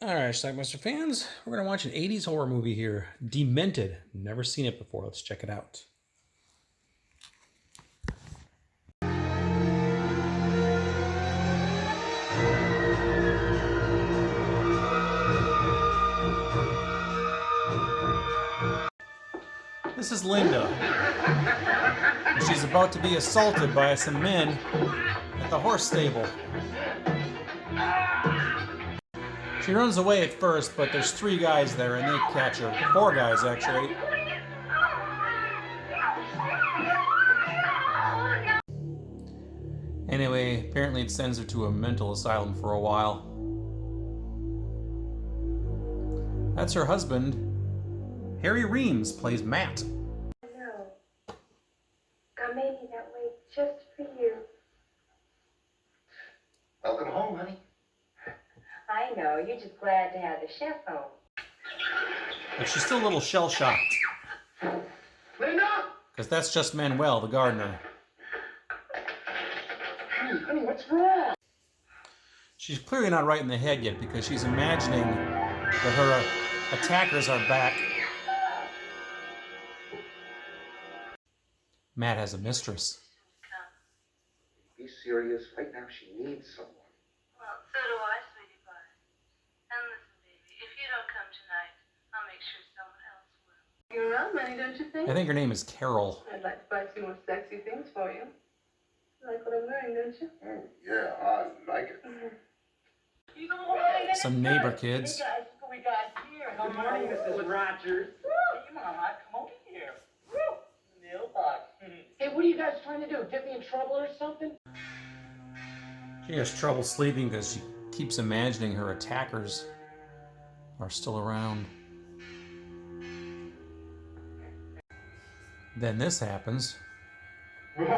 Alright, Schlockmeister fans, we're going to watch an 80s horror movie here. Demented. Never seen it before. Let's check it out. This is Linda. And she's about to be assaulted by some men at the horse stable. She runs away at first, but there's 3 guys there and they catch her. 4 guys, actually. Anyway, apparently it sends her to a mental asylum for a while. That's her husband. Harry Reams plays Matt. I know. God made me that way just for you. Welcome home, honey. I know. You're just glad to have the chef home. But she's still a little shell-shocked. Linda! Because that's just Manuel, the gardener. Honey, what's wrong? She's clearly not right in the head yet because she's imagining that her attackers are back. Matt has a mistress. Be serious. Right now, she needs someone. Well, so do I, sweetie pie. And listen, baby, if you don't come tonight, I'll make sure someone else will. You're around, Manny, don't you think? I think her name is Carol. I'd like to buy some more sexy things for you. You like what I'm wearing, don't you? Oh, yeah, I like it. Some neighbor kids. Hey guys, look what we got here. Good morning, Mrs. Rogers. Hey, Mama, come over here. Mailbox. Hey, what are you guys trying to do? Get me in trouble or something? She has trouble sleeping because she keeps imagining her attackers are still around. Then this happens. Trick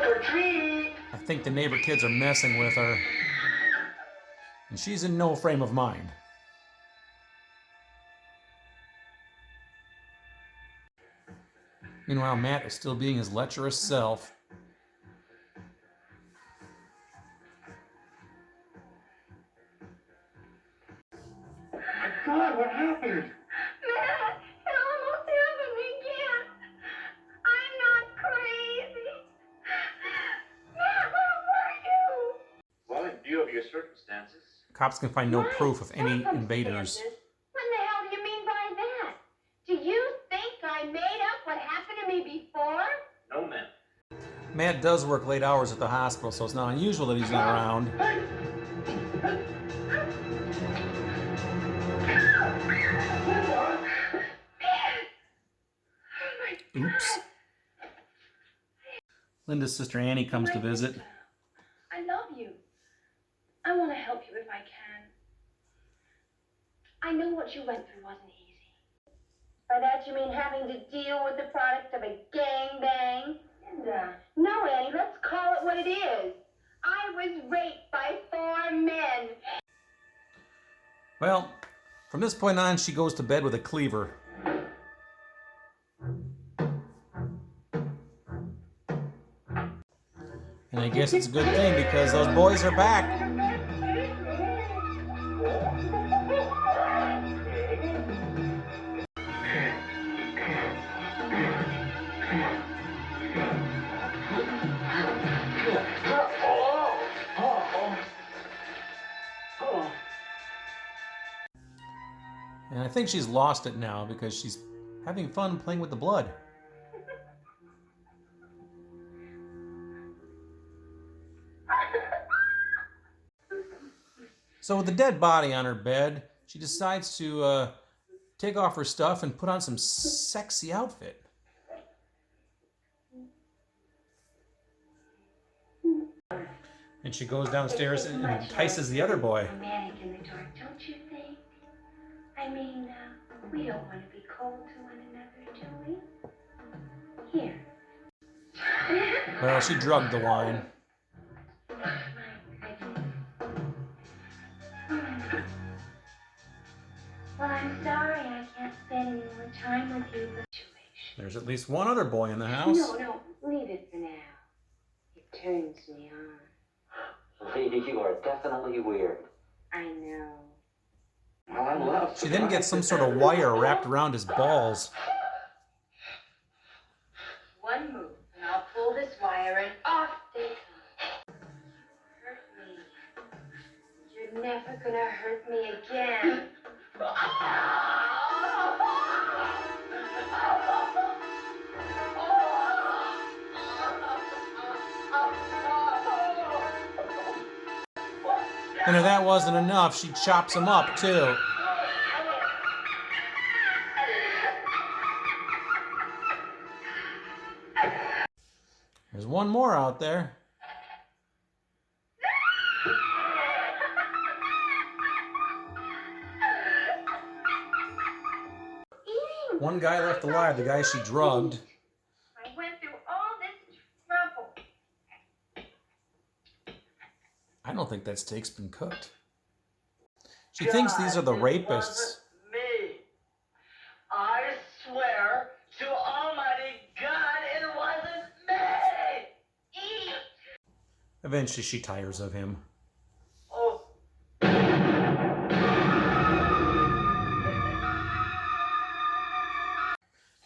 or treat! I think the neighbor kids are messing with her. And she's in no frame of mind. Meanwhile, Matt is still being his lecherous self. God, what happened? Matt, it almost happened again. I'm not crazy. Matt, where were you? Well, in view of your circumstances. Cops can find no proof of any invaders. What the hell do you mean by that? Do you think I made up what happened to me before? No, ma'am. Matt does work late hours at the hospital, so it's not unusual that he's not around. Oops. Linda's sister Annie comes to visit. I love you. I want to help you if I can. I know what you went through wasn't easy. By that you mean having to deal with the product of a gangbang? Linda. No, Annie, let's call it what it is. I was raped by 4 men. Well, from this point on, she goes to bed with a cleaver. And I guess it's a good thing because those boys are back. And I think she's lost it now because she's having fun playing with the blood. So with the dead body on her bed, she decides to take off her stuff and put on some sexy outfit. And she goes downstairs and entices the other boy. Romantic in the dark, don't you think? I mean, we don't want to be cold to one another, do we? Here. Well, she drugged the wine. Well, I'm sorry I can't spend any more time with you, but There's at least one other boy in the house. No, leave it for now. It turns me on. Lady, you are definitely weird. I know. Well, I'm loved. She then gets some sort of wire wrapped around his balls. One move, and I'll pull this wire and off they come. Hurt me. You're never gonna hurt me again. And if that wasn't enough, she chops him up too. There's one more out there. One guy left alive, the guy she drugged. I went through all this trouble. I don't think that steak's been cooked. She thinks these are the rapists. Me. I swear to Almighty God, it wasn't me. Eventually she tires of him. Oh.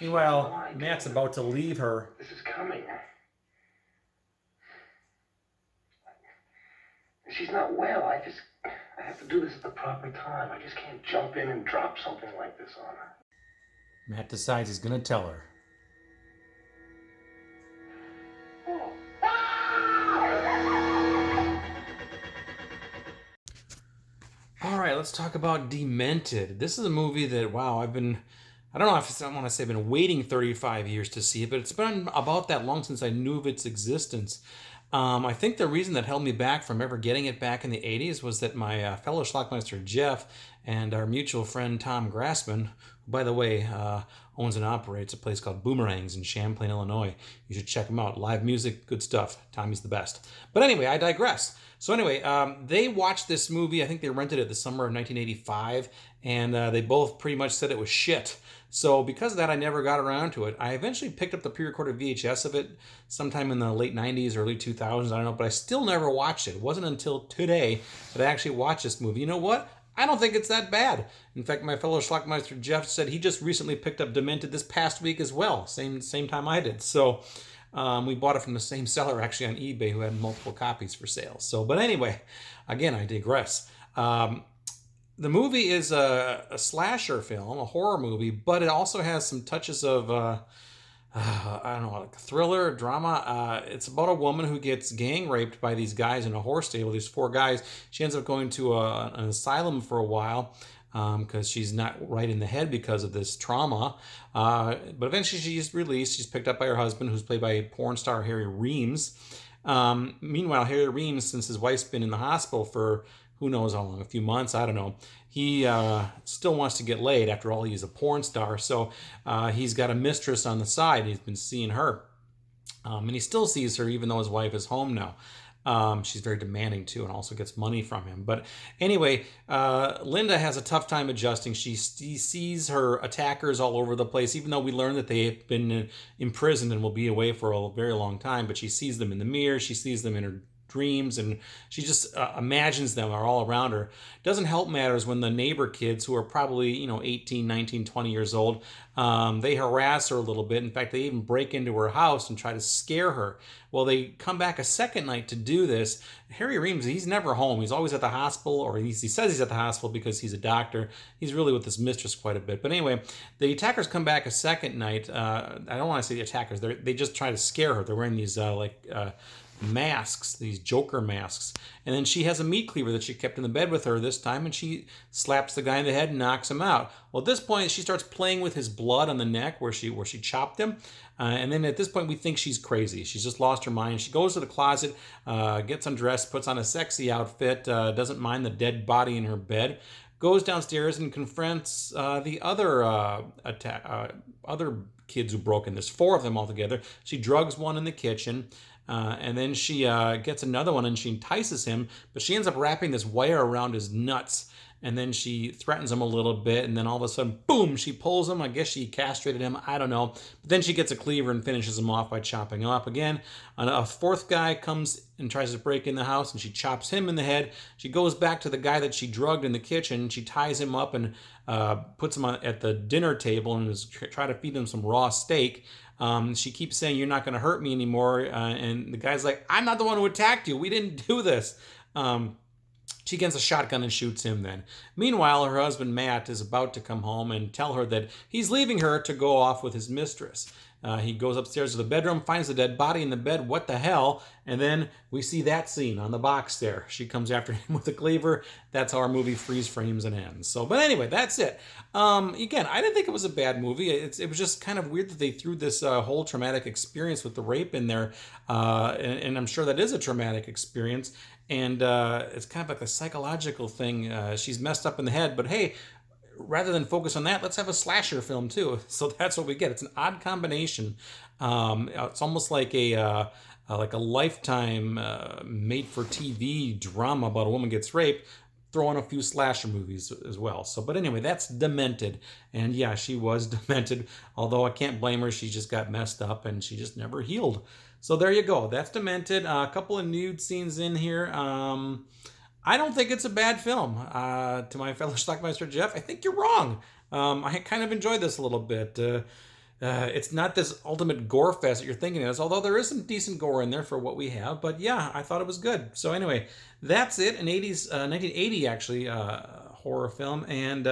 Meanwhile, Matt's about to leave her. This is coming. She's not well. I have to do this at the proper time. I just can't jump in and drop something like this on her. Matt decides he's gonna tell her. All right, let's talk about Demented. This is a movie that, wow, I don't know if I want to say I've been waiting 35 years to see it, but it's been about that long since I knew of its existence. I think the reason that held me back from ever getting it back in the 80s was that my fellow Schlockmeister Jeff and our mutual friend Tom Grassman, who, by the way, owns and operates a place called Boomerangs in Champlain, Illinois. You should check him out. Live music, good stuff. Tommy's the best. But anyway, I digress. So anyway, they watched this movie. I think they rented it the summer of 1985, and they both pretty much said it was shit. So because of that, I never got around to it. I eventually picked up the pre-recorded VHS of it sometime in the late 90s, early 2000s, I don't know, but I still never watched it. It wasn't until today that I actually watched this movie. You know what? I don't think it's that bad. In fact, my fellow Schlockmeister Jeff said he just recently picked up Demented this past week as well, same time I did. So we bought it from the same seller actually on eBay who had multiple copies for sale. So, but anyway, again, I digress. The movie is a slasher film, a horror movie, but it also has some touches of, I don't know, like thriller, drama. It's about a woman who gets gang raped by these guys in a horse stable, these 4 guys. She ends up going to an asylum for a while because she's not right in the head because of this trauma. But eventually she's released. She's picked up by her husband, who's played by porn star Harry Reams. Meanwhile, Harry Reams, since his wife's been in the hospital for who knows how long, a few months, I don't know. He still wants to get laid. After all, he's a porn star. So he's got a mistress on the side. He's been seeing her. And he still sees her even though his wife is home now. She's very demanding too and also gets money from him. But anyway, Linda has a tough time adjusting. She sees her attackers all over the place, even though we learn that they've been imprisoned and will be away for a very long time. But she sees them in the mirror. She sees them in her dreams, and she just imagines them are all around her. Doesn't help matters when the neighbor kids, who are probably 18, 19, 20 years old, they harass her a little bit. In fact, they even break into her house and try to scare her. Well, they come back a second night to do this. Harry Reams, he's never home. He's always at the hospital, or he says he's at the hospital because he's a doctor. He's really with his mistress quite a bit. But anyway, the attackers come back a second night. I don't want to say the attackers. They just try to scare her. They're wearing these masks, these Joker masks. And then she has a meat cleaver that she kept in the bed with her this time, and she slaps the guy in the head and knocks him out. Well, at this point, she starts playing with his blood on the neck where she chopped him. And then at this point, we think she's crazy. She's just lost her mind. She goes to the closet, gets undressed, puts on a sexy outfit, doesn't mind the dead body in her bed, goes downstairs and confronts the other kids who broke in. There's 4 of them altogether. She drugs one in the kitchen. And then she gets another one and she entices him, but she ends up wrapping this wire around his nuts. and then she threatens him a little bit, and then all of a sudden, boom, she pulls him. I guess she castrated him. I don't know. But then she gets a cleaver and finishes him off by chopping him up again. A fourth guy comes and tries to break in the house, and she chops him in the head. She goes back to the guy that she drugged in the kitchen. She ties him up and puts him at the dinner table and is trying to feed him some raw steak. She keeps saying, "You're not going to hurt me anymore." And the guy's like, "I'm not the one who attacked you. We didn't do this." She gets a shotgun and shoots him then. Meanwhile, her husband Matt is about to come home and tell her that he's leaving her to go off with his mistress. He goes upstairs to the bedroom, finds the dead body in the bed. What the hell? And then we see that scene on the box there. She comes after him with a cleaver. That's how our movie freeze frames and ends. So, but anyway, that's it. Again, I didn't think it was a bad movie. It was just kind of weird that they threw this whole traumatic experience with the rape in there. And I'm sure that is a traumatic experience. And it's kind of like a psychological thing. She's messed up in the head, but hey, rather than focus on that, let's have a slasher film too. So that's what we get. It's an odd combination. It's almost like a Lifetime made-for-TV drama about a woman gets raped, throw in a few slasher movies as well. So, but anyway, that's Demented. And yeah, she was demented, although I can't blame her. She just got messed up and she just never healed. So there you go. That's Demented. A couple of nude scenes in here. I don't think it's a bad film. To my fellow Schlockmeister Jeff, I think you're wrong. I kind of enjoyed this a little bit. It's not this ultimate gore fest that you're thinking it is, although there is some decent gore in there for what we have. But yeah, I thought it was good. So anyway, that's it. An 1980 actually, horror film. And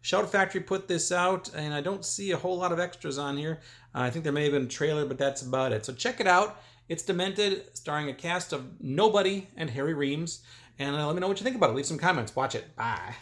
Shout Factory put this out, and I don't see a whole lot of extras on here. I think there may have been a trailer, but that's about it. So check it out. It's Demented, starring a cast of nobody and Harry Reams. And let me know what you think about it. Leave some comments. Watch it. Bye.